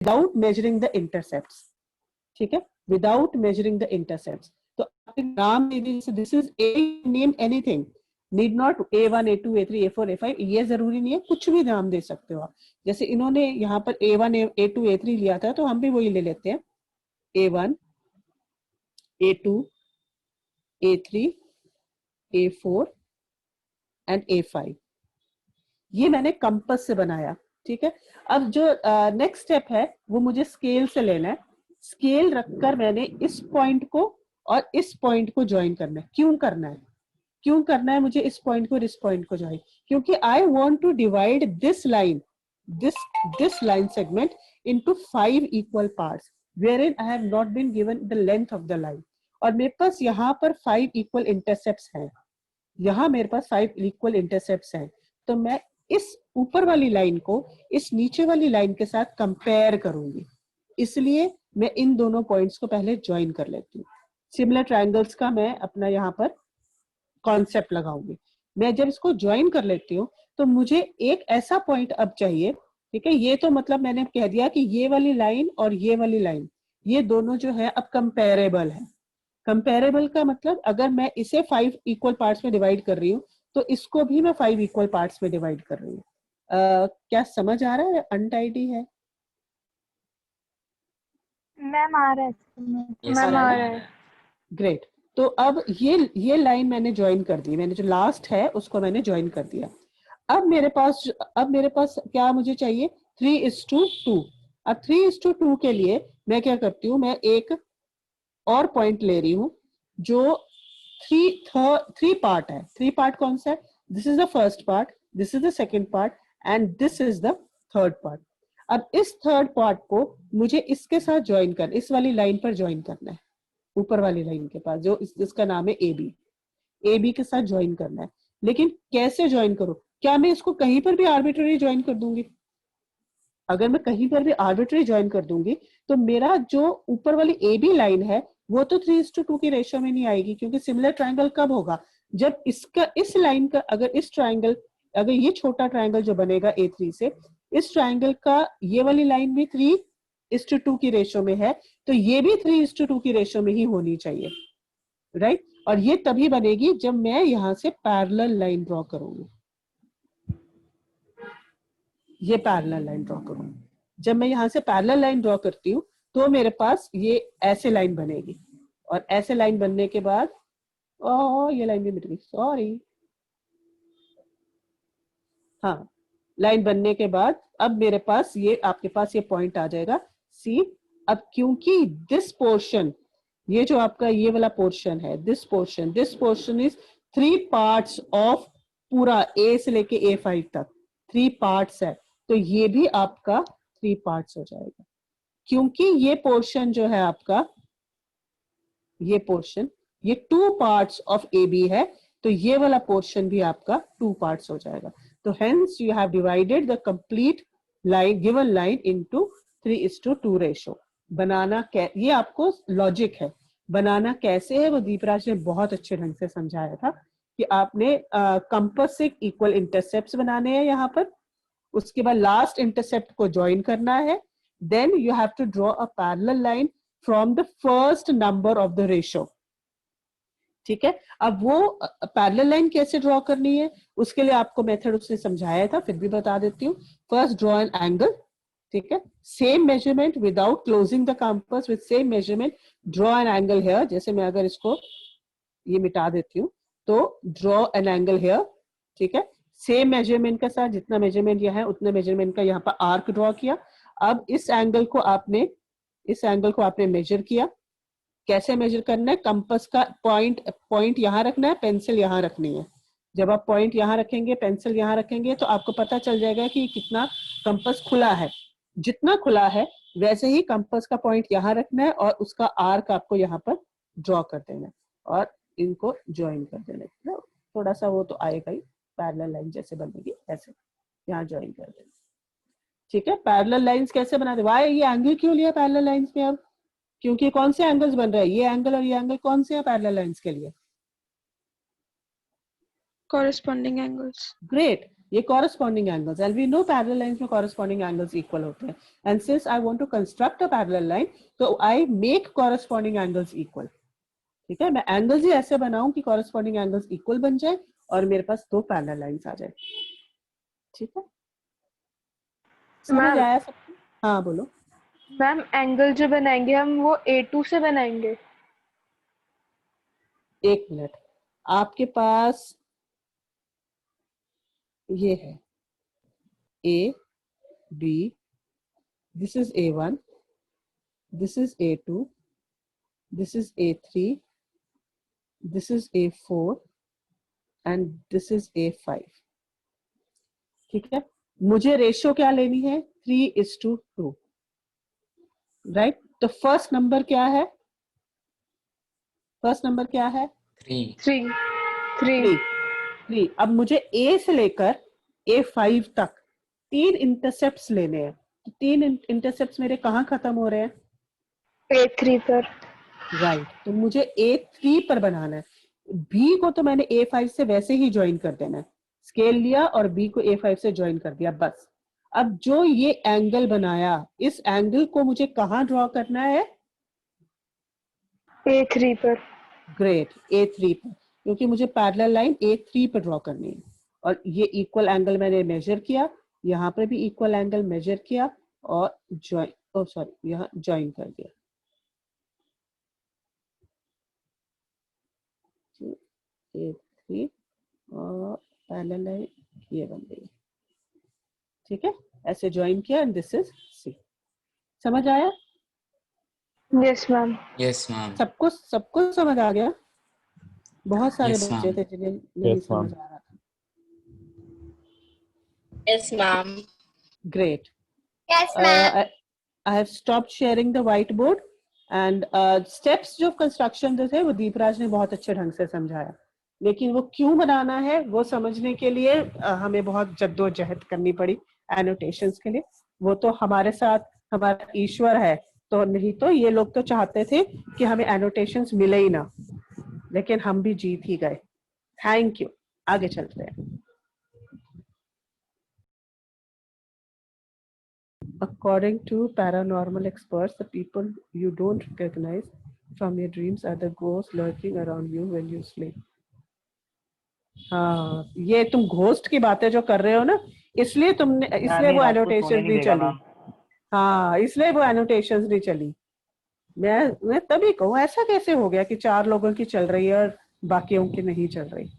Without measuring the intercepts, ठीक है, without measuring the intercepts. तो आप नाम दे दीजिए, this is a, name anything, need not A1 A2 A3 A4 A5, ये जरूरी नहीं है, कुछ भी नाम दे सकते हो आप। जैसे इन्होंने यहाँ पर A1 A2 A3 लिया था, तो हम भी वही ले लेते हैं, A1 A2 A3 A4 and A5। ये मैंने कंपास से बनाया, ठीक है। अब जो नेक्स्ट स्टेप है वो मुझे स्केल से लेना है। स्केल रखकर मैंने इस पॉइंट को और इस पॉइंट को ज्वाइन करना है। क्यों करना है, क्यों करना है मुझे इस पॉइंट को और इस पॉइंट को ज्वाइन? क्योंकि I want to divide this line, this line segment into 5 equal parts wherein I have not been given the length of the line। और मेरे पास यहाँ पर 5 इक्वल इंटरसेप्ट्स हैं, यहाँ मेरे पास 5 इक्वल इंटरसेप्ट्स हैं। तो मैं इस ऊपर वाली लाइन को इस नीचे वाली लाइन के साथ कंपेयर करूंगी, इसलिए मैं इन दोनों पॉइंट्स को पहले ज्वाइन कर लेती हूँ। सिमिलर ट्रायंगल्स का मैं अपना यहाँ पर कॉन्सेप्ट लगाऊंगी। मैं जब इसको ज्वाइन कर लेती हूँ तो मुझे एक ऐसा पॉइंट अब चाहिए, ठीक है। ये तो मतलब मैंने कह दिया कि ये वाली लाइन और ये वाली लाइन, ये दोनों जो है अब कंपेरेबल है। कंपेरेबल का मतलब अगर मैं इसे 5 इक्वल पार्ट्स में डिवाइड कर रही हूँ तो इसको भी मैं 5 इक्वल पार्ट्स में डिवाइड कर रही हूँ। क्या समझ आ रहा है? अनटाइडी है? मैम आ रहा है, मैम आ रहा है। ग्रेट। तो अब ये लाइन मैंने ज्वाइन कर दी, मैंने जो लास्ट है उसको मैंने ज्वाइन कर दिया। अब मेरे पास क्या मुझे चाहिए? 3:2। अब 3:2 के लिए मैं क्या करती हूँ, मैं एक और पॉइंट ले रही हूँ जो थ्री पार्ट है। 3 पार्ट कौन सा है? This is the first part, this is the second part and this is the third part. अब इस थर्ड पार्ट को मुझे इसके साथ ज्वाइन करना, इस वाली लाइन पर ज्वाइन करना है, ऊपर वाली लाइन के पास जो इसका नाम है AB के साथ ज्वाइन करना है। लेकिन कैसे ज्वाइन करूं? क्या मैं इसको कहीं पर भी आर्बिट्ररी ज्वाइन कर दूंगी? अगर मैं कहीं पर भी आर्बिट्ररी ज्वाइन कर दूंगी तो मेरा जो ऊपर वाली AB लाइन है वो तो 3:2 की रेशियो में नहीं आएगी, क्योंकि सिमिलर ट्रायंगल कब होगा? जब इसका इस लाइन का, अगर इस ट्रायंगल, अगर ये छोटा ट्रायंगल जो बनेगा A3 से, इस ट्रायंगल का ये वाली लाइन भी 3:2 की रेशियो में है, तो ये भी 3:2 की रेशियो में ही होनी चाहिए, राइट। और ये तभी बनेगी जब मैं यहां से पैरेलल लाइन ड्रॉ करूंगी। ये पैरेलल लाइन ड्रॉ करूंगी। जब मैं यहां से पैरेलल लाइन ड्रॉ करती हूँ तो मेरे पास ये ऐसे लाइन बनेगी, और ऐसे लाइन बनने के बाद ये लाइन भी मिट गई, सॉरी। हाँ, लाइन बनने के बाद अब मेरे पास ये, आपके पास ये पॉइंट आ जाएगा सी। अब क्योंकि दिस पोर्शन, ये जो आपका ये वाला पोर्शन है, this portion is 3 parts of पूरा A से लेके A5 तक 3 पार्ट्स है, तो ये भी आपका 3 पार्ट्स हो जाएगा। क्योंकि ये पोर्शन जो है आपका, ये पोर्शन, ये 2 पार्ट्स ऑफ AB है, तो ये वाला पोर्शन भी आपका 2 पार्ट्स हो जाएगा। तो hence you have divided the complete line, given line into 3:2 ratio. बनाना ये आपको लॉजिक है। बनाना कैसे है वो दीपराज ने बहुत अच्छे ढंग से समझाया था कि आपने कंपास से इक्वल इंटरसेप्ट्स बनाने हैं यहाँ पर, उसके बाद लास्ट इंटरसेप्ट को ज्वाइन करना है, then you have to draw a parallel line from the first number of the ratio, ठीक है। अब वो पैरेलल लाइन कैसे ड्रॉ करनी है उसके लिए आपको मेथड उसने समझाया था, फिर भी बता देती हूँ। फर्स्ट ड्रॉ एन एंगल, ठीक है, same measurement without closing the compass, with same measurement draw an angle here. जैसे मैं अगर इसको ये मिटा देती हूँ तो ड्रॉ एन एंगल हियर, ठीक है, सेम मेजरमेंट के साथ, जितना मेजरमेंट यह है उतने मेजरमेंट का यहाँ पर आर्क ड्रॉ किया। अब इस एंगल को आपने मेजर किया। कैसे मेजर करना है? कंपास का पॉइंट यहाँ रखना है, पेंसिल यहाँ रखनी है। जब आप पॉइंट यहाँ रखेंगे, पेंसिल यहाँ रखेंगे, तो आपको पता चल जाएगा कि कितना कंपास खुला है। जितना खुला है वैसे ही कंपास का पॉइंट यहाँ रखना है और उसका आर्क आपको यहाँ पर ड्रॉ कर देना है और इनको ज्वाइन कर देना है। थोड़ा सा वो तो आएगा ही, पैरेलल लाइन जैसे बनेगी ऐसे यहाँ ज्वाइन कर देना, ठीक है। पैरेलल लाइंस कैसे बनाते? वाई ये एंगल क्यों लिया पैरेलल लाइंस में? अब क्योंकि कौन से एंगल्स बन रहे हैं? ये एंगल और ये एंगल कौन से हैं पैरेलल लाइंस के लिए? Corresponding angles. ग्रेट। ये corresponding angles, and we know parallel lines में corresponding angles equal होते हैं, and since I want to construct a parallel line, तो I make corresponding angles equal. ठीक है, मैं एंगल्स ही ऐसे बनाऊं कि corresponding angles equal बन जाए और मेरे पास दो parallel lines आ जाए. ठीक है, समझ मैम आया सबको? हाँ बोलो. मैम एंगल जो बनाएंगे हम वो A2 से बनाएंगे. एक मिनट, आपके पास ये है A, B, this is A1, this is A2, this is A3, this is A4 and this is A5. ठीक है, मुझे रेशियो क्या लेनी है? 3:2. राइट, तो फर्स्ट नंबर क्या है? फर्स्ट नंबर क्या है? 3. 3. अब मुझे A से लेकर A5 तक 3 इंटरसेप्ट्स लेने हैं. तो 3 इंटरसेप्ट्स मेरे कहाँ खत्म हो रहे हैं? A3 पर. राइट, तो मुझे A3 पर बनाना है. B को तो मैंने A5 से वैसे ही ज्वाइन कर देना है. स्केल लिया और B को A5 से ज्वाइन कर दिया, बस. अब जो ये एंगल बनाया, इस एंगल को मुझे कहाँ ड्रॉ करना है? A3 पर. ग्रेट, A3 पर, क्योंकि मुझे पैरेलल लाइन A3 पर ड्रॉ करनी है. और ये इक्वल एंगल मैंने मेजर किया, यहाँ पर भी इक्वल एंगल मेजर किया और यहाँ ज्वाइन कर दिया. A3 और पैरेलल लाइन ये बन गई. ठीक है, ऐसे ज्वाइन किया एंड दिस इज C. समझ आया? Yes ma'am. Yes, ma'am. सबको समझ आ गया? बहुत सारे Yes, बच्चे ma'am. थे जिन्हें नहीं Yes, समझ ma'am. आ रहा था. Yes, ma'am. Great. Yes, ma'am. I have stopped sharing the whiteboard and steps जो कंस्ट्रक्शन जो थे वो दीपराज ने बहुत अच्छे ढंग से समझाया, लेकिन वो क्यों बनाना है वो समझने के लिए हमें बहुत जद्दोजहद करनी पड़ी एनोटेशंस के लिए. वो तो हमारे साथ हमारा ईश्वर है, तो नहीं तो ये लोग तो चाहते थे कि हमें एनोटेशंस मिले ही ना, लेकिन हम भी जीत ही गए. Thank you. आगे चलते हैं. According to paranormal experts, the people you don't recognize from your dreams are the ghosts lurking around you when you sleep. हाँ, ये तुम घोस्ट की बातें जो कर रहे हो ना, इसलिए वो एनोटेशन नहीं चली. हाँ, इसलिए वो एनोटेशंस नहीं चली. मैं तभी कहूँ, ऐसा कैसे हो गया कि 4 लोगों की चल रही है और बाकियों की नहीं चल रही.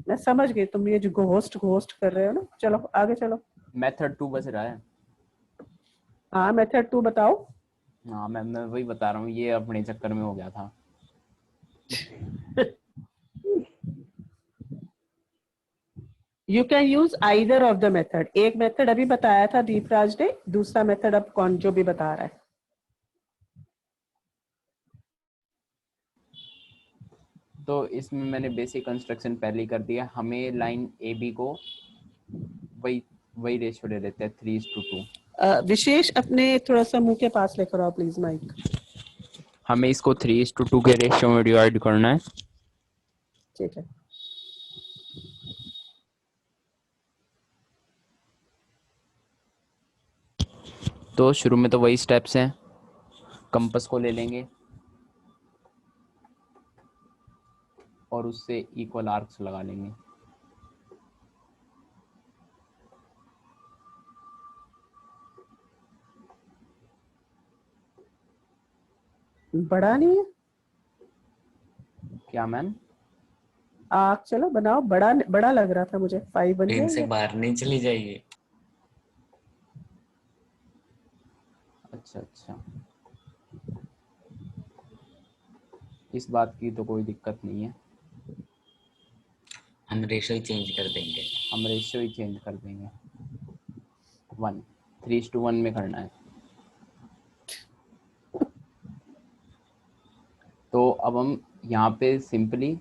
मैं समझ गई तुम ये जो घोस्ट कर रहे हो ना. चलो आगे चलो. मेथड 2 बच रहा है. हाँ, मेथड 2 बताओ. हाँ मैम, मैं वही बता रहा हूँ, ये अपने चक्कर में हो गया था. You can use either of the method. एक मेथड अभी बताया था दीपराज ने, दूसरा मेथड अब कौन जो भी बता रहा है. तो इसमें मैंने बेसिक कंस्ट्रक्शन पहले ही कर दिया. हमें लाइन AB को वही रेशियो ले लेते हैं 3:2. विशेष अपने थोड़ा सा मुंह के पास लेकर आओ प्लीज माइक. हमें इसको 3:2 के रेशियो में डिवाइड करना है. ठीक है. तो शुरू में तो वही स्टेप्स हैं. कंपास को ले लेंगे और उससे इक्वल आर्क्स लगा लेंगे. बड़ा नहीं है क्या मैम? आर्क? चलो बनाओ. बड़ा लग रहा था मुझे. 5 बन प्लेन से जाएगा. बाहर नहीं चली जाएगी. अच्छा, इस बात की तो कोई दिक्कत नहीं है. हम रेशियो चेंज कर देंगे. 1 3:1 में करना है. तो अब हम यहाँ पे सिंपली,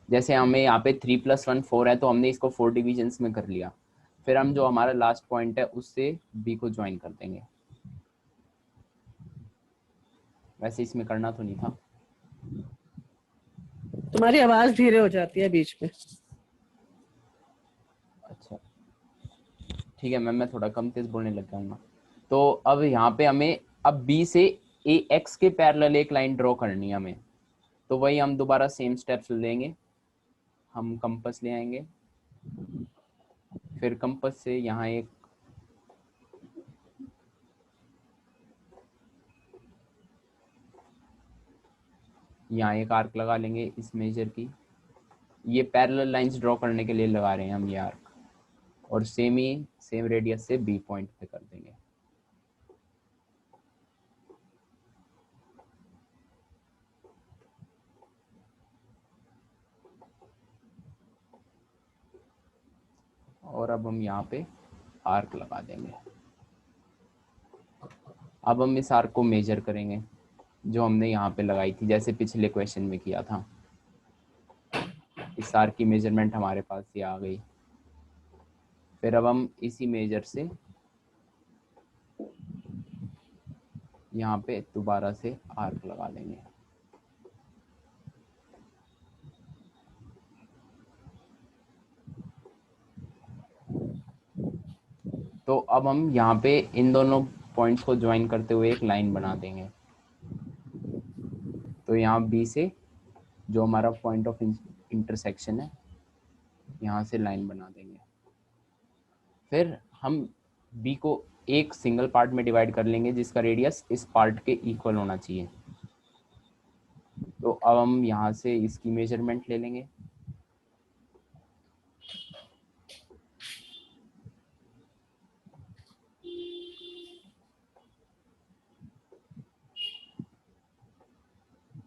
जैसे हमें यहाँ पे 3 + 1 4 है, तो हमने इसको 4 डिविजन्स में कर लिया. फिर हम जो हमारा लास्ट पॉइंट है उससे B को ज्वाइन कर देंगे. वैसे इसमें करना तो नहीं था. तुम्हारी आवाज धीरे हो जाती है बीच में. अच्छा, ठीक है मैम, मैं थोड़ा कम तेज बोलने लग जाऊंगा। तो अब यहाँ पे हमें अब बी से ए एक्स के पैरेलल एक लाइन ड्रॉ करनी है हमें। तो वही हम दोबारा सेम स्टेप्स लेंगे, हम कंपास ले आएंगे, फिर कंपास से यहाँ एक आर्क लगा लेंगे इस मेजर की। ये पैरेलल लाइंस ड्रॉ करने के लिए लगा रहे हैं हम ये आर्क, और सेम रेडियस से बी पॉइंट पे कर देंगे। और अब हम यहाँ पे आर्क लगा देंगे। अब हम इस आर्क को मेजर करेंगे जो हमने यहाँ पे लगाई थी, जैसे पिछले क्वेश्चन में किया था। इस आर्क की मेजरमेंट हमारे पास ये आ गई। फिर अब हम इसी मेजर से यहाँ पे दोबारा से आर्क लगा लेंगे। तो अब हम यहाँ पे इन दोनों पॉइंट्स को ज्वाइन करते हुए एक लाइन बना देंगे। तो यहाँ बी से जो हमारा पॉइंट ऑफ इंटरसेक्शन है, यहाँ से लाइन बना देंगे। फिर हम बी को एक सिंगल पार्ट में डिवाइड कर लेंगे जिसका रेडियस इस पार्ट के इक्वल होना चाहिए। तो अब हम यहाँ से इसकी मेजरमेंट ले लेंगे।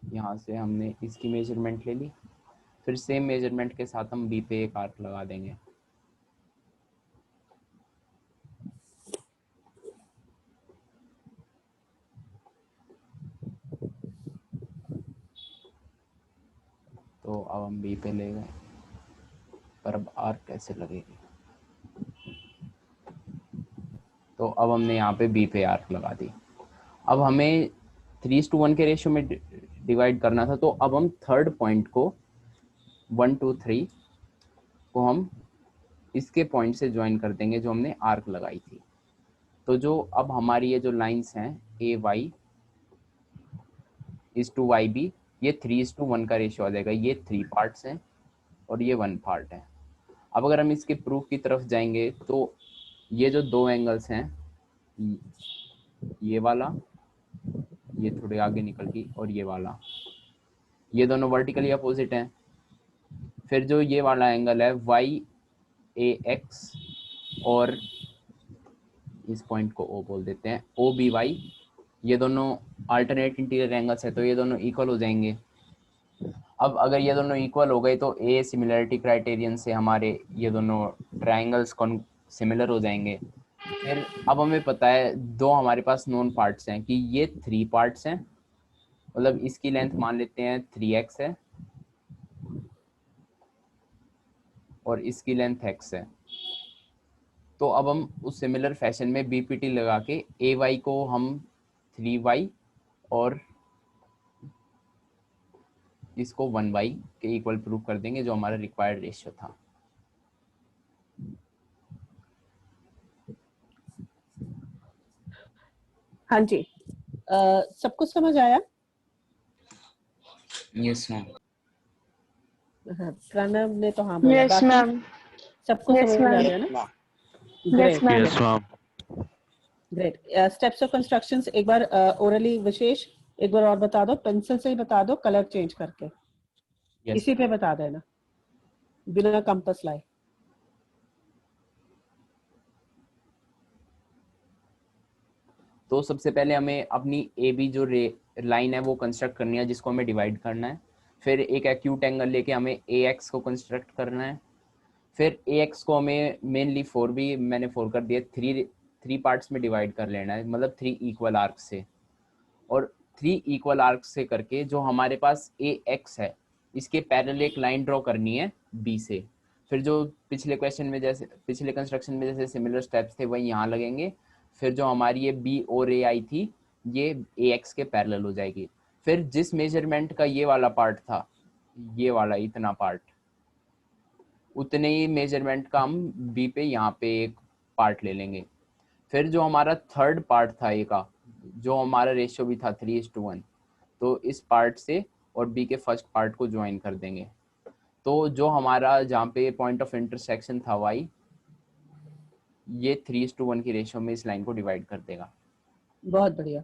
यहाँ से हमने इसकी मेजरमेंट ले ली। फिर सेम मेजरमेंट के साथ हम बी पे एक आर्क लगा देंगे। तो अब हम बी पे ले गए, पर अब आर्क कैसे लगेगी? तो अब हमने यहाँ पे बी पे आर्क लगा दी। अब हमें 3:1 के रेशियो में डिवाइड करना था, तो अब हम थर्ड पॉइंट को 1 2 3 को हम इसके पॉइंट से ज्वाइन कर देंगे जो हमने आर्क लगाई थी। तो जो अब हमारी ये जो लाइंस हैं A Y is to Y B, ये 3:1 का रेशियो आ जाएगा। ये 3 पार्ट्स हैं और ये 1 पार्ट है। अब अगर हम इसके प्रूफ की तरफ जाएंगे तो ये जो दो एंगल्स हैं, ये वाला, ये थोड़े आगे निकल गई, और ये वाला, ये दोनों वर्टिकली अपोजिट हैं। फिर जो ये वाला एंगल है वाई ए एक्स, और इस पॉइंट को ओ बोल देते हैं, ओ बी वाई, ये दोनों अल्टरनेट इंटीरियर एंगल्स है तो ये दोनों इक्वल हो जाएंगे। अब अगर ये दोनों इक्वल हो गए तो ए सिमिलरिटी क्राइटेरियन से हमारे ये दोनों ट्राइंगल्स सिमिलर हो जाएंगे। फिर अब हमें पता है दो हमारे पास नोन पार्ट्स हैं कि ये 3 पार्ट्स हैं, मतलब इसकी लेंथ मान लेते हैं 3x है और इसकी लेंथ x है। तो अब हम उस सिमिलर फैशन में बीपीटी लगा के ए वाई को हम 3y और इसको 1y के इक्वल प्रूव कर देंगे, जो हमारा रिक्वायर्ड रेशियो था। हाँ जी, सबको समझ आया? Yes ma'am. हाँ, प्रणव ने तो हाँ बोला। यस बाकी मैम। सबको Yes, समझ आ ma'am. रहा है ना? Yes, ma'am. Yes, ma'am. Great. Steps of constructions एक बार ओरली विशेष एक बार और बता दो, पेंसिल से ही बता दो, कलर चेंज करके। Yes. इसी पे बता देना बिना कंपास लाए। तो सबसे पहले हमें अपनी ए बी जो लाइन है वो कंस्ट्रक्ट करनी है, जिसको हमें डिवाइड करना है। फिर एक एक्यूट एंगल लेके हमें ए एक्स को कंस्ट्रक्ट करना है। फिर ए एक्स को हमें मेनली 4 मैंने 4 कर दिया, 3 पार्ट्स में डिवाइड कर लेना है, मतलब 3 इक्वल आर्क से। और 3 इक्वल आर्क से करके जो हमारे पास ए एक्स है इसके पैरेलल एक लाइन ड्रॉ करनी है बी से। फिर जो पिछले क्वेश्चन में जैसे पिछले कंस्ट्रक्शन में जैसे सिमिलर स्टेप्स थे वही यहाँ लगेंगे। फिर जो हमारी ये बी और ए आई थी ये ए एक्स के पैरेलल हो जाएगी। फिर जिस मेजरमेंट का ये वाला पार्ट था, ये वाला इतना पार्ट, उतने ही मेजरमेंट का हम बी पे यहाँ पे एक पार्ट ले लेंगे। फिर जो हमारा थर्ड पार्ट था ए का, जो हमारा रेशियो भी था 3:1, तो इस पार्ट से और बी के फर्स्ट पार्ट को ज्वाइन कर देंगे। तो जो हमारा जहाँ पे पॉइंट ऑफ इंटरसेक्शन था y, ये 3:1 की रेशियो में इस लाइन को डिवाइड कर देगा। बहुत बढ़िया,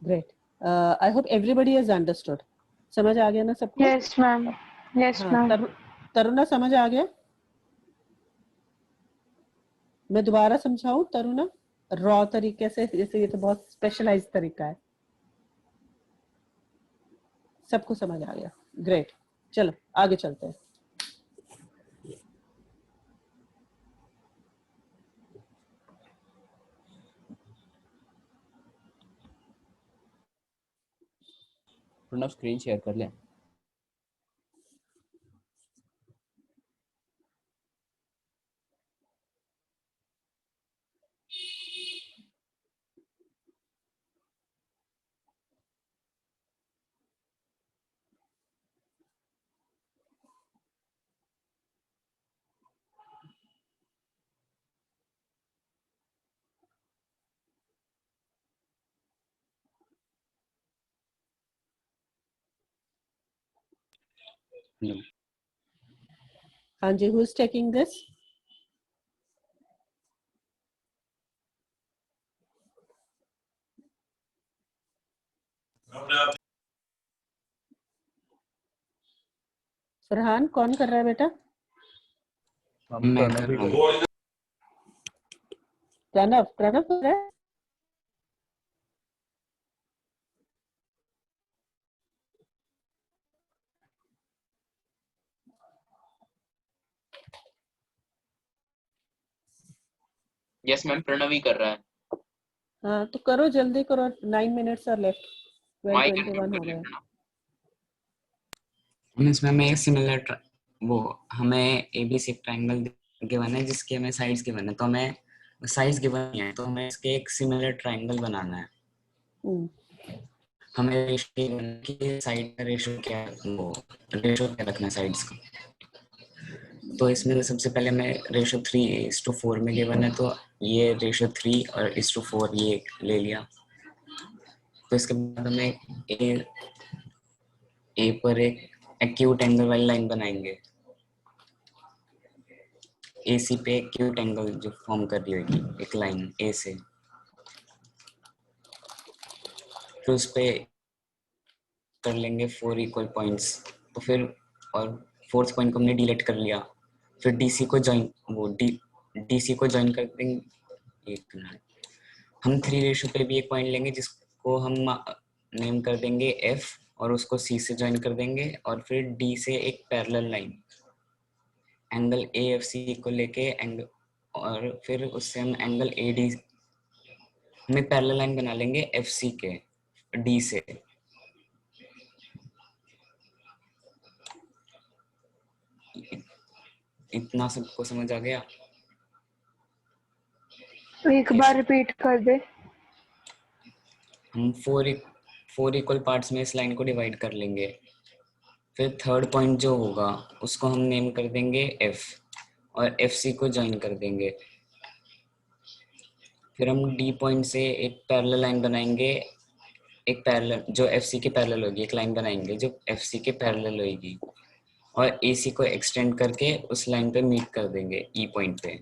great. I hope everybody has understood. समझ आ गया ना सबको? यस मैम, यस हाँ, मैम। तरुणा समझ आ गया? मैं दोबारा समझाऊं तरुणा, रॉ तरीके से? जैसे ये तो बहुत स्पेशलाइज्ड तरीका है। सबको समझ आ गया? ग्रेट, चलो आगे चलते हैं। प्रणव स्क्रीन शेयर कर लें। हाँ जी, who is taking this? Farhan, कौन कर रहा है बेटा? मैं कर रहा हूँ। प्रणव, प्रणव कर रहा है? यस मैम, प्रणव ही कर रहा है। हाँ तो करो, जल्दी करो, 9 मिनट्स आर लेफ्ट, माइक 12:21 हो कर गए। लेना। इसमें हमें एक सिमिलर वो हमें एबीसी ट्रायंगल गिवन है जिसके हमें साइड्स गिवन है, तो हमें साइड्स गिवन है तो हमें इसके एक सिमिलर ट्रायंगल बनाना है। हमें रेशियो की साइड का रेशियो क्या है, वो रेशियो क्या रखना है साइड्स का। तो इसमें सबसे पहले हमें रेशियो 3:4 में गिवन है, तो ये रेशियो 3 और 3:4 ये ले लिया। तो इसके बाद हमें ए पर एक एक्यूट एंगल वाली लाइन बनाएंगे। AC पे एक्यूट एंगल जो फॉर्म कर रही होगी एक लाइन ए से, फिर उस पे कर लेंगे 4 इक्वल पॉइंट्स। तो फिर और फोर्थ पॉइंट को हमने डिलीट कर लिया। फिर DC को ज्वाइन DC को ज्वाइन कर देंगे। एक मिनट, हम 3 पे भी एक पॉइंट लेंगे जिसको हम नेम कर देंगे F, और उसको C से ज्वाइन कर देंगे, और फिर D से एक पैरेलल लाइन एंगल AFC को लेके एंगल, और फिर उससे हम एंगल AD, हमें पैरेलल लाइन बना लेंगे FC के D से। इतना सबको समझ आ गया? एक बार रिपीट कर दे। हम 4 इक्वल पार्ट्स में इस लाइन को डिवाइड कर लेंगे। फिर थर्ड पॉइंट जो होगा उसको हम नेम कर देंगे F, और FC को ज्वाइन कर देंगे। फिर हम D पॉइंट से एक पैरेलल लाइन बनाएंगे, एक पैरेलल जो FC के पैरेलल होगी, एक लाइन बनाएंगे जो FC के पैरेलल होगी, और AC को एक्सटेंड करके उस लाइन पे मीट कर देंगे E पॉइंट पे।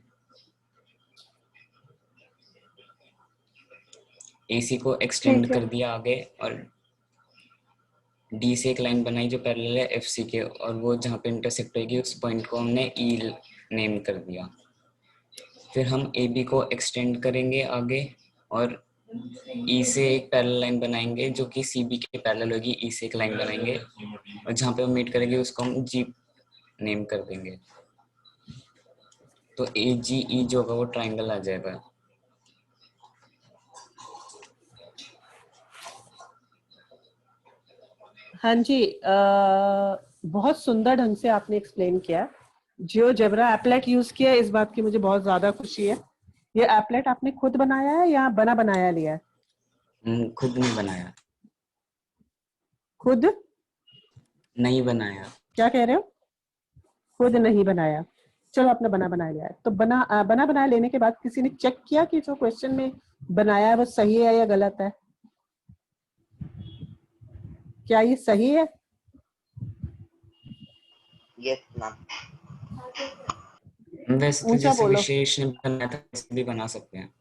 AC को एक्सटेंड ठीक है। कर दिया आगे, और D से एक लाइन बनाई जो पैरेलल है FC के, और वो जहाँ पे इंटरसेक्ट होगी उस पॉइंट को हमने E नेम कर दिया। फिर हम AB को एक्सटेंड करेंगे आगे, और E से एक पैरेलल लाइन बनाएंगे जो कि CB के पैरेलल होगी, E से एक लाइन बनाएंगे, और जहाँ पे वो मीट करेंगे उसको हम G नेम कर देंगे। तो AGE जो होगा वो ट्रायंगल आ जाएगा। हाँ जी, बहुत सुंदर ढंग से आपने एक्सप्लेन किया। जियोजेब्रा एप्लेट यूज किया, इस बात की मुझे बहुत ज्यादा खुशी है। ये एप्लेट आपने खुद बनाया है या बना बनाया लिया है? खुद नहीं बनाया। खुद नहीं बनाया। क्या कह रहे हो? खुद नहीं बनाया? चलो अपना बना बनाया लिया है, तो बना बनाया लेने के बाद किसी ने चेक किया कि जो क्वेश्चन में बनाया है वो सही है या गलत है? क्या ये सही है? Yes ma'am. वैसे तो ऊंचा जैसे बोलो। विशेष ने बनाया था वैसे भी बना सकते हैं।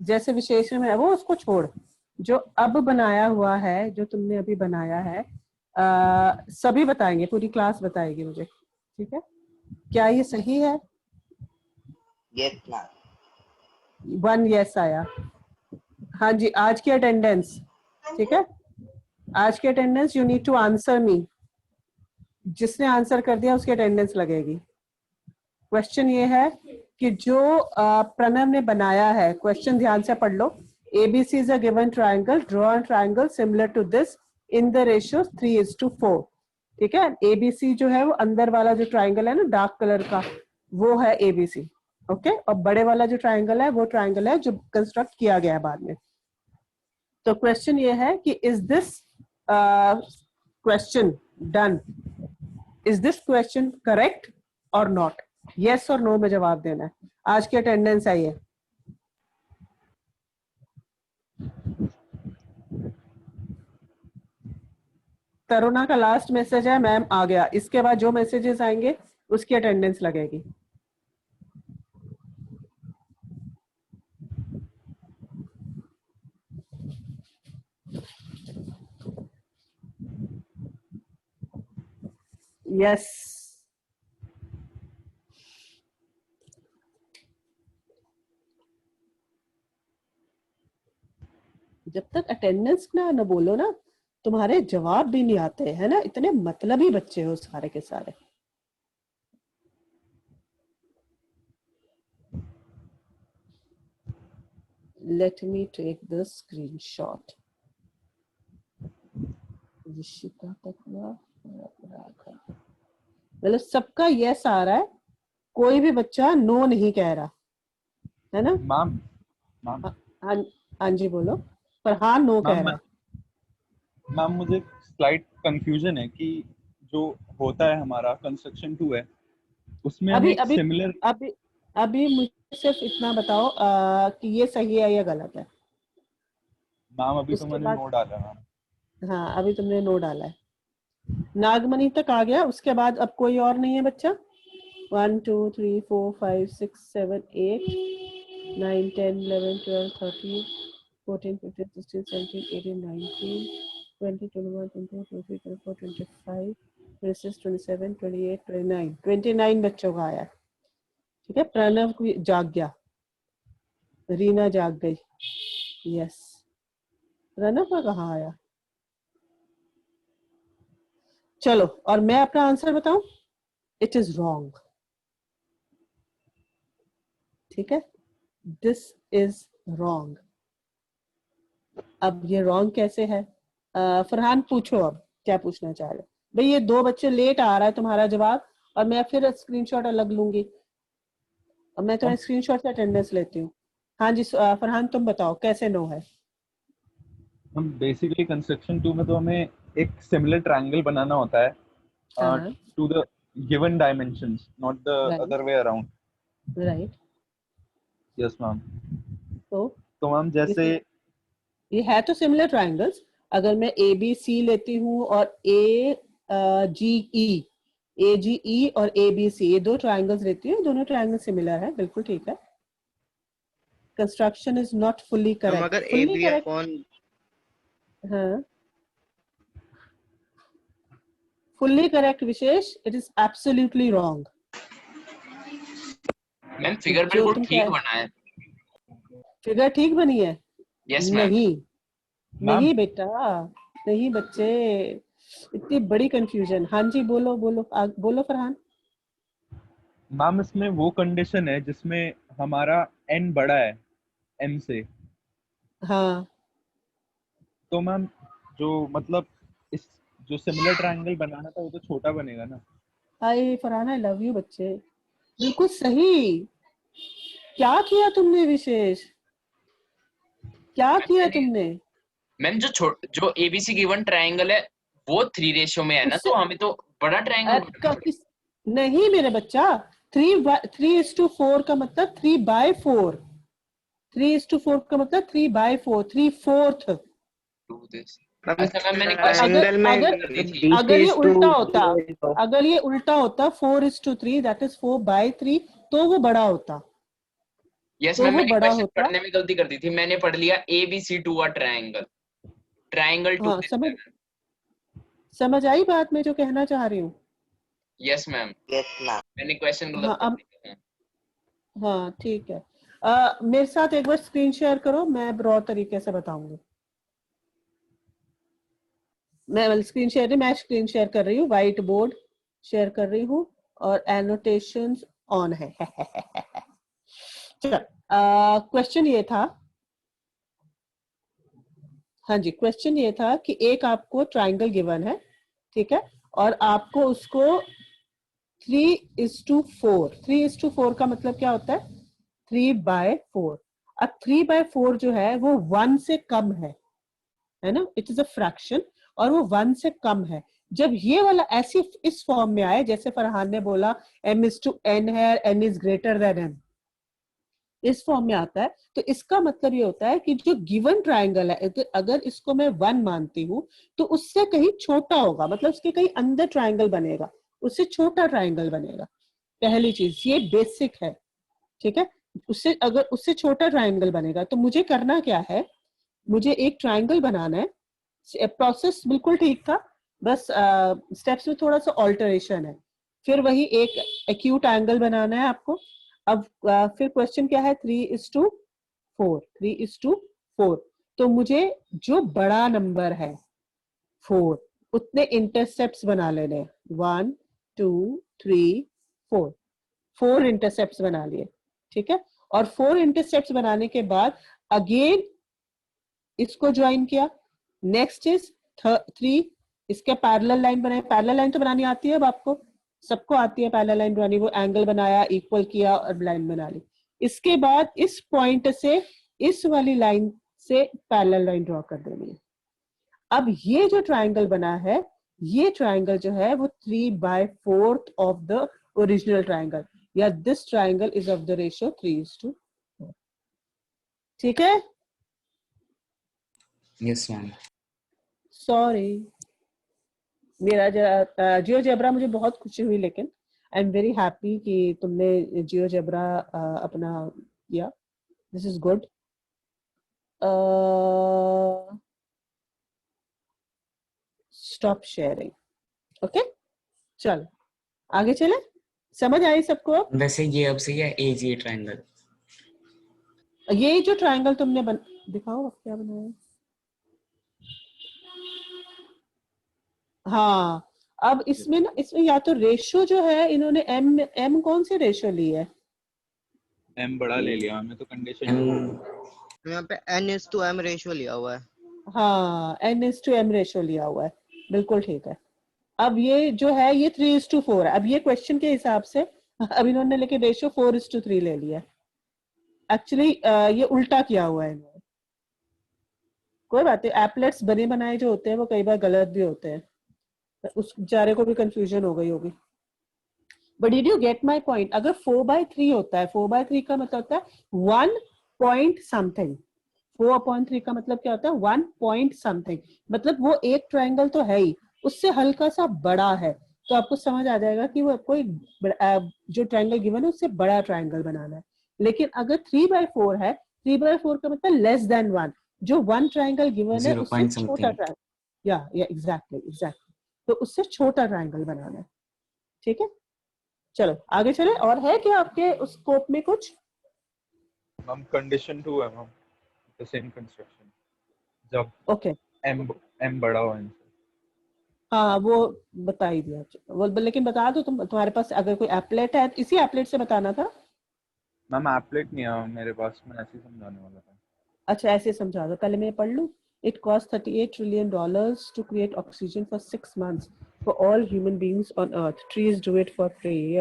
जैसे विशेषण में है वो उसको छोड़, जो अब बनाया हुआ है, जो तुमने अभी बनाया है, सभी बताएंगे, पूरी क्लास बताएगी मुझे, ठीक है? क्या ये सही है? Yes ma'am. 1 यस आया। हाँ जी, आज की अटेंडेंस, ठीक है, आज की attendance you need to answer me. जिसने आंसर कर दिया उसकी अटेंडेंस लगेगी। क्वेश्चन ये है कि जो प्रणव ने बनाया है, क्वेश्चन ध्यान से पढ़ लो। ABC is a given triangle, draw a triangle similar to this in the ratio 3:4। ठीक है, ABC जो है वो अंदर वाला जो ट्राइंगल है ना डार्क कलर का, वो है ABC। ओके, और बड़े वाला जो ट्राइंगल है वो ट्राइंगल है जो कंस्ट्रक्ट किया गया है बाद में। तो क्वेश्चन ये है कि is this question done, is this question correct और नॉट? यस और नो में जवाब देना है। आज की अटेंडेंस आई है। तरुणा का लास्ट मैसेज है, मैम आ गया। इसके बाद जो मैसेजेस आएंगे उसकी अटेंडेंस लगेगी। यस, जब तक अटेंडेंस ना बोलो ना, तुम्हारे जवाब भी नहीं आते है ना। इतने मतलबी बच्चे हो सारे के सारे। Let me take the screenshot. Rishika Taqwa, मतलब सबका यस आ रहा है, कोई भी बच्चा नो नहीं कह रहा है ना। मैम हाँ जी बोलो। पर हाँ नो कह रहा है। मैम मुझे स्लाइट कंफ्यूजन है कि जो होता है हमारा कंस्ट्रक्शन 2 है उसमें अभी हमें अभी सिमिलर। अभी अभी मुझे सिर्फ इतना बताओ कि ये सही है या गलत है। मैम अभी तो उसके मैंने बाद नोट डाला मैम। हाँ, अभी तुमने नो डाला है। नागमणि तक आ गया, उसके बाद अब कोई और नहीं है बच्चा। 1 2 3 4 5 6 7 8 9 10 11 12 13 14 15 16 17 18 19 20 21 22 23 24 25 26 27 28 29 29 बच्चों का आया। ठीक है, प्रणव को जाग गया, रीना जाग गई। यस, प्रणव का कहाँ आया? चलो, और मैं अपना आंसर बताऊं। It is wrong. ठीक है, दिस इज रॉन्ग। अब ये रॉन्ग कैसे है? फरहान पूछो, अब क्या पूछना चाह रहे हो? भाई ये 2 बच्चे लेट आ रहा है तुम्हारा जवाब, और मैं फिर स्क्रीनशॉट अलग लूंगी, और मैं तुम्हारे स्क्रीनशॉट से अटेंडेंस लेती हूँ। हाँ जी फरहान, तुम बताओ कैसे नो है? हम बेसिकली कंस्ट्रक्शन 2 में तो हमें एक सिमिलर ट्रायंगल बनाना होता है हाँ, to the given dimensions, not the right other way around. Right. Yes ma'am. तो तो मैम जैसे ये है तो सिमिलर ट्रायंगल्स। अगर मैं ए बी सी लेती हूँ और ए जी ई और ए बी सी, ये 2 ट्रायंगल्स लेती हूँ, दोनों ट्रायंगल सिमिलर है, बिल्कुल ठीक है। कंस्ट्रक्शन इज नॉट फुल्ली हम करेक्ट। अगर a fully be correct, upon हाँ, फुल्ली करेक्ट विशेष, it is absolutely wrong. Ma'am figure जो बिल्कुल तुम ठीक बना है। फिगर ठीक बनी है? Yes ma'am. नहीं मैम नहीं बेटा, नहीं बच्चे, इतनी बड़ी कंफ्यूजन। हाँ जी बोलो बोलो बोलो फरहान। मैम इसमें वो कंडीशन है जिसमें हमारा n बड़ा है m से। हाँ, तो मैम जो मतलब इस जो सिमिलर ट्रायंगल बनाना था वो तो छोटा बनेगा ना। हाय फरहान, आई लव यू बच्चे, बिल्कुल सही। क्या किया तुमने विशेष, क्या किया तुमने? मैम जो एबीसी गिवन ट्रायंगल है वो 3 रेशियो में है ना, उससे तो हमें तो बड़ा ट्रायंगल बनाना का पड़ेगा। किस नहीं मेरे बच्चा, 3:4 का मतलब 3/4, 3:4 का मतलब 3/4, 3/4। Do this. मैम अच्छा मैम मैंने और क्वेश्चन अगर ट्रायंगल में अगर DC अगर ये is to उल्टा होता, 0 is to- अगर ये उल्टा होता 4:3, दैट इज 4/3, तो वो बड़ा होता, यस तो मैम वो मैंने बड़ा क्वेश्चन होता। पढ़ने में गलती कर दी थी, मैंने पढ़ लिया ABC2 अ ट्रायंगल, ट्रायंगल 2 हाँ, is समझ 7। समझ आई बात मैं जो कहना चाह रही हूँ? यस मैम yes मैम मैंने क्वेश्चन हाँ गलत पढ़ अब, दिया था। हाँ ठीक है। मेरे साथ एक बार स्क्रीन शेयर करो, मैं रॉ तरीके से बताऊंगी। मैं स्क्रीन शेयर नहीं, मैं स्क्रीन शेयर कर रही हूँ, व्हाइट बोर्ड शेयर कर रही हूँ और एनोटेशंस ऑन है। चल, क्वेश्चन ये था, हाँ जी, क्वेश्चन ये था कि एक आपको ट्राइंगल गिवन है, ठीक है, और आपको उसको 3:4, 3:4 का मतलब क्या होता है? 3/4। अब 3/4 जो है वो 1 से कम है ना, इट इज अ फ्रैक्शन, और वो 1 से कम है। जब ये वाला ऐसी इस फॉर्म में आए, जैसे फरहान ने बोला m/n है, n is greater than m, इस फॉर्म में आता है, तो इसका मतलब ये होता है कि जो गिवन ट्राइंगल है, अगर इसको मैं 1 मानती हूँ तो उससे कहीं छोटा होगा, मतलब उसके कहीं अंदर ट्राइंगल बनेगा, उससे छोटा ट्राइंगल बनेगा। पहली चीज ये बेसिक है, ठीक है। उससे अगर उससे छोटा ट्राइंगल बनेगा तो मुझे करना क्या है, मुझे एक ट्राइंगल बनाना है। प्रोसेस बिल्कुल ठीक था, बस स्टेप्स में थोड़ा सा ऑल्टरेशन है। फिर वही एक एक्यूट एंगल बनाना है आपको। अब फिर क्वेश्चन क्या है, 3:4, 3:4, तो मुझे जो बड़ा नंबर है 4, उतने इंटरसेप्ट्स बना लेने, 1 2 3 4, 4 इंटरसेप्ट्स बना लिए, ठीक है। और 4 इंटरसेप्ट्स बनाने के बाद अगेन इसको ज्वाइन किया। नेक्स्ट इज 3, इसके पैरेलल लाइन बनाए। पैरेलल लाइन तो बनानी आती है, अब आपको सबको आती है पैरेलल लाइन बनानी। वो एंगल बनाया, इक्वल किया और लाइन बना ली। इसके बाद इस पॉइंट से इस वाली लाइन से पैरेलल लाइन ड्रॉ कर देनी है। अब ये जो ट्राइंगल बना है, ये ट्राइंगल जो है वो 3/4 ऑफ द ओरिजिनल ट्राइंगल, या this triangle is of the ratio 3:4, ठीक है। Yes ma'am. सॉरी, मेरा जियोजेब्रा मुझे बहुत खुशी हुई, लेकिन आई एम वेरी हैप्पी कि तुमने जियोजेब्रा अपना किया, this is good. Stop sharing, okay, चल आगे चले। समझ आई सबको? अब वैसे ये अब सही है, AGA ट्रायंगल। ये जो ट्राइंगल तुमने दिखाओ अब क्या बनाया है। हाँ, अब इसमें ना, इसमें या तो रेशो जो है, इन्होंने एम कौन सी रेशो ली है? m बड़ा ले लिया हमने तो कंडीशन यहाँ पे n:m रेशियो लिया हुआ है। हाँ, n:m रेशो लिया हुआ है, बिल्कुल ठीक है। अब ये जो है ये 3:4 है। अब ये क्वेश्चन के हिसाब से अब इन्होंने लेके रेशो 4:3 ले लिया। एक्चुअली ये उल्टा किया हुआ है इन्होंने। कोई बात नहीं, एप्लेट्स बने बनाए जो होते हैं वो कई बार गलत भी होते हैं, उस बेचारे को भी कंफ्यूजन हो गई होगी। But did you get my point? अगर 4/3 होता है, 4/3 का मतलब होता है 1 पॉइंट समथिंग। 4/3 का मतलब क्या होता है? 1 पॉइंट समथिंग, मतलब वो एक ट्राइंगल तो है ही, उससे हल्का सा बड़ा है। तो आपको समझ आ जाएगा कि वो आपको एक जो ट्राइंगल गिवन है उससे बड़ा ट्राइंगल बनाना है। लेकिन अगर 3/4 है, 3/4 का मतलब लेस देन 1, जो 1 ट्राइंगल गिवन है 0 उससे पॉइंट छोटा समथिंग। ट्राइंगल, या एग्जैक्टली, तो उससे छोटा ट्राइंगल बनाना है, ठीक है। चलो आगे चले। और है क्या आपके उस स्कोप में कुछ? मैम कंडीशन 2 है मैम, द सेम कंस्ट्रक्शन जब ओके, m बड़ा हो इनसे। हाँ वो बता ही दिया वो, लेकिन बता दो तुम्हारे पास अगर कोई एप्लेट है, इसी एप्लेट से बताना था। मैम एप्लेट नहीं है मेरे पास, मैं ऐसे ही समझाने वाला था। अच्छा ऐसे समझा दो, पहले मैं पढ़ लूं। It cost $38 trillion to create oxygen for 6 months for all human beings on earth. Trees do it for free.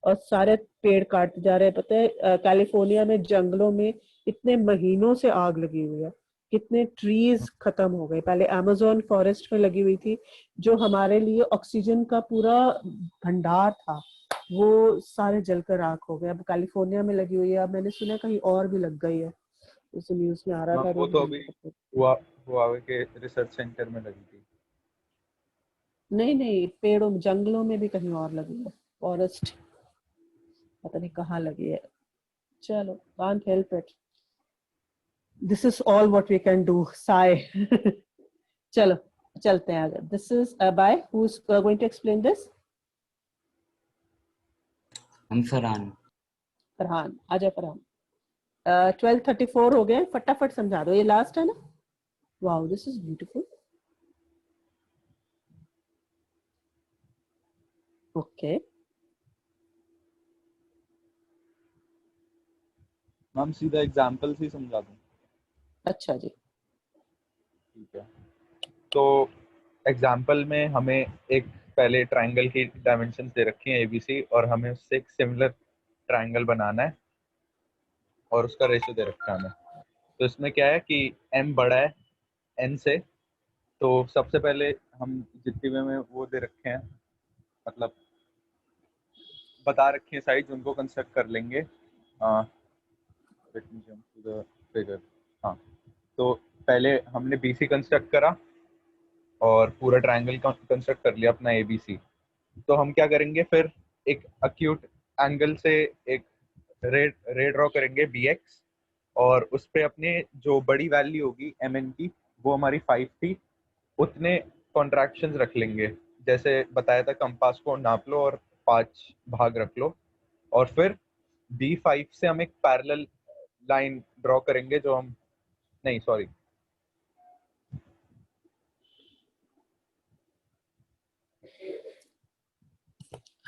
और सारे पेड़ काटे जा रहे हैं। पता है कैलिफोर्निया में जंगलों में इतने महीनों से आग लगी हुई है कितने ट्रीज खत्म हो गए। पहले अमेज़न फॉरेस्ट में लगी हुई थी, जो हमारे लिए ऑक्सीजन का पूरा भंडार था, वो सारे जलकर राख हो गए। अब कैलिफोर्निया में लगी हुई है, अब मैंने सुना कहीं और भी लग गई है, उस न्यूज में आ रहा था। वो तो अभी हुआवे के रिसर्च सेंटर में लगी थी। नहीं नहीं, पेड़ों में, जंगलों में भी कहीं और लगी है, फॉरेस्ट पता नहीं कहाँ लगी है। चलो, can't help it, this is all what we can do. साय चलो चलते हैं आगे। This is by who is going to explain this? हम फरहान। फरहान, आजा फरहान। 12:34 हो गए, फटाफट समझा दो, ये लास्ट है ना? Wow, this is beautiful. Okay, ma'am सीधा एग्जाम्पल से ही समझा दूं? अच्छा जी। ठीक है, तो एग्जाम्पल में हमें एक पहले ट्राइंगल की डायमेंशंस दे रखी हैं ABC, और हमें उससे एक सिमिलर ट्राइंगल बनाना है और उसका रेशियो दे रखा है हमें। तो इसमें क्या है कि M बड़ा है N से, तो सबसे पहले हम जितनी भी हमें वो दे रखे हैं, मतलब बता रखी है साइज, उनको कंस्ट्रक्ट कर लेंगे। Let me jump to the figure। हाँ, तो पहले हमने BC कंस्ट्रक्ट करा और पूरा ट्रायंगल कंस्ट्रक्ट कर लिया अपना ABC। तो हम क्या करेंगे फिर, एक अक्यूट एंगल से एक रे ड्रॉ करेंगे BX, और उस पे अपने जो बड़ी वैल्यू होगी MN की, वो हमारी 5 थी, उतने कॉन्ट्रैक्शंस रख लेंगे। जैसे बताया था, कंपास को नाप लो और 5 भाग रख लो, और फिर B5 से हम एक पैरेलल लाइन ड्रॉ करेंगे, जो हम नहीं sorry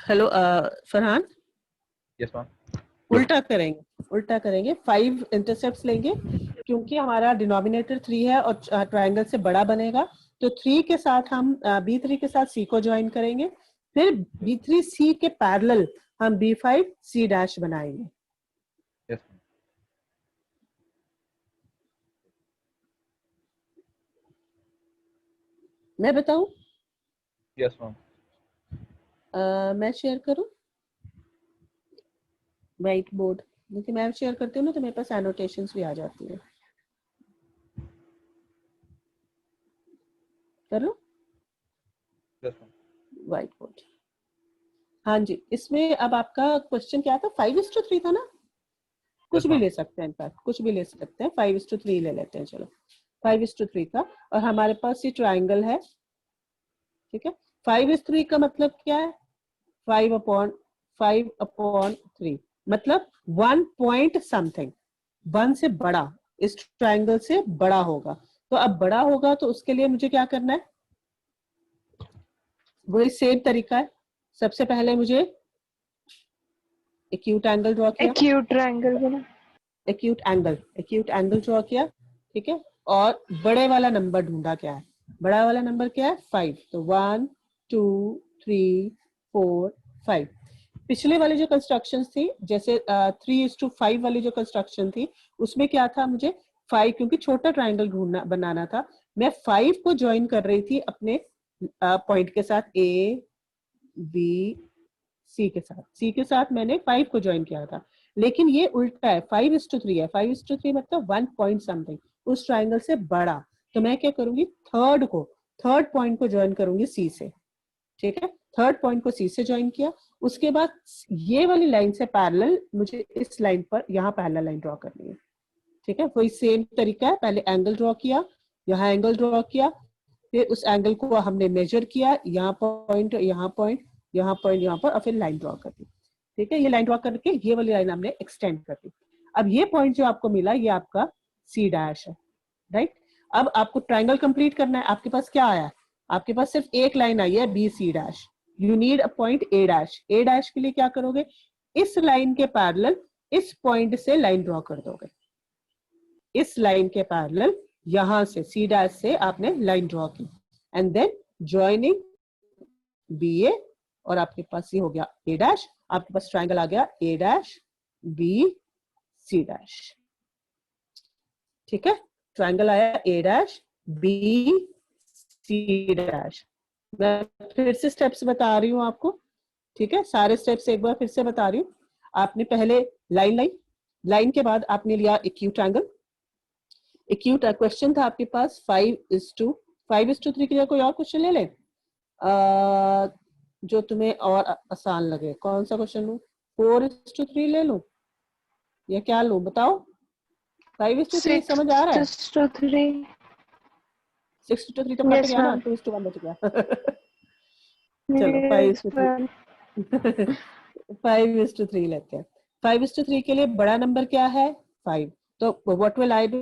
hello Farhan, yes ma'am, उल्टा करेंगे 5 इंटरसेप्ट्स लेंगे, क्योंकि हमारा डिनोमिनेटर 3 है और ट्रायंगल से बड़ा बनेगा, तो 3 के साथ हम B3 के साथ C को ज्वाइन करेंगे, फिर B3 C के पैरेलल हम B5 C डैश बनाएंगे। यस मैम, मैं बताऊं? Yes ma'am. मैं शेयर करूं व्हाइट बोर्ड, क्योंकि मैं शेयर करती हूँ ना तो मेरे पास एनोटेशंस भी आ जाती है। कर लो यस मैम। White board. हाँ जी, इसमें अब आपका क्वेश्चन क्या था? 5:3 था ना? कुछ Yes, भी ma'am. ले सकते हैं, इनफैक्ट कुछ भी ले सकते हैं। 5:3 ले लेते हैं, चलो 5:3 था, और हमारे पास ये ट्राइंगल है, ठीक है। 5:3 का मतलब क्या है? 5/3 मतलब 1 पॉइंट समथिंग, 1 से बड़ा, इस ट्राइंगल से बड़ा होगा। तो अब बड़ा होगा तो उसके लिए मुझे क्या करना है? वही सेम तरीका है। सबसे पहले मुझे एक्यूट एंगल ड्रॉ किया, एक्यूट ट्रायंगल बना। एक्यूट एंगल ड्रॉ किया, ठीक है। और बड़े वाला नंबर ढूंढा, क्या है बड़ा वाला नंबर? क्या है? 5। तो 1 2 3 4 5। पिछले वाली जो कंस्ट्रक्शन थी, जैसे 3:5 वाली जो कंस्ट्रक्शन थी, उसमें क्या था? मुझे 5, क्योंकि छोटा ट्राइंगल ढूंढना बनाना था, मैं 5 को ज्वाइन कर रही थी अपने पॉइंट के साथ, A B C के साथ। C के साथ मैंने 5 को ज्वाइन किया था, लेकिन ये उल्टा है, 5:3 है। 5:3 मतलब 1 पॉइंट समथिंग, उस ट्राइंगल से बड़ा। तो मैं क्या करूंगी? थर्ड पॉइंट को ज्वाइन करूंगी C से, ठीक है। थर्ड पॉइंट को C से ज्वाइन किया, उसके बाद ये वाली लाइन से पैरेलल मुझे इस लाइन पर यहाँ पैरेलल लाइन ड्रॉ करनी है, ठीक है। वही सेम तरीका है, पहले एंगल ड्रॉ किया, यहाँ एंगल ड्रॉ किया, फिर उस एंगल को हमने मेजर किया, यहाँ पॉइंट, यहाँ पॉइंट, यहाँ पॉइंट, यहाँ पर, और फिर लाइन ड्रॉ कर दी, ठीक है। ये लाइन ड्रॉ करके ये वाली लाइन हमने एक्सटेंड कर दी। अब ये पॉइंट जो आपको मिला, ये आपका C डैश है, राइट। अब आपको ट्राइंगल कंप्लीट करना है, आपके पास क्या आया? आपके पास सिर्फ एक लाइन आई है, BC dash. You need a point A dash. A dash के लिए क्या करोगे? इस लाइन के पैरेलल इस पॉइंट से लाइन ड्रॉ कर दोगे, इस लाइन के पैरेलल यहां से C डैश से आपने लाइन ड्रॉ की, एंड देन ज्वाइनिंग BA, और आपके पास ये हो गया A डैश। आपके पास ट्राइंगल आ गया A dash B C dash, ठीक है। ट्रायंगल आया A dash B C dash. मैं फिर से स्टेप्स बता रही हूँ आपको, ठीक है, सारे स्टेप्स एक बार फिर से बता रही हूँ। आपने पहले लाइन के बाद आपने लिया एक्यूट एंगल। एक्यूट क्वेश्चन था आपके पास 5:3 के लिए कोई और क्वेश्चन ले ले जो तुम्हें और आसान लगे। कौन सा क्वेश्चन लूं? 4:3 ले लूं या क्या लूं बताओ? 5:3 समझ आ रहा है? 6:3 6:3 तो कट गया ना, 2:1 बच गया। चलो 5:3 लेते हैं। 5:3 के लिए बड़ा नंबर क्या है? 5। तो व्हाट विल आई डू?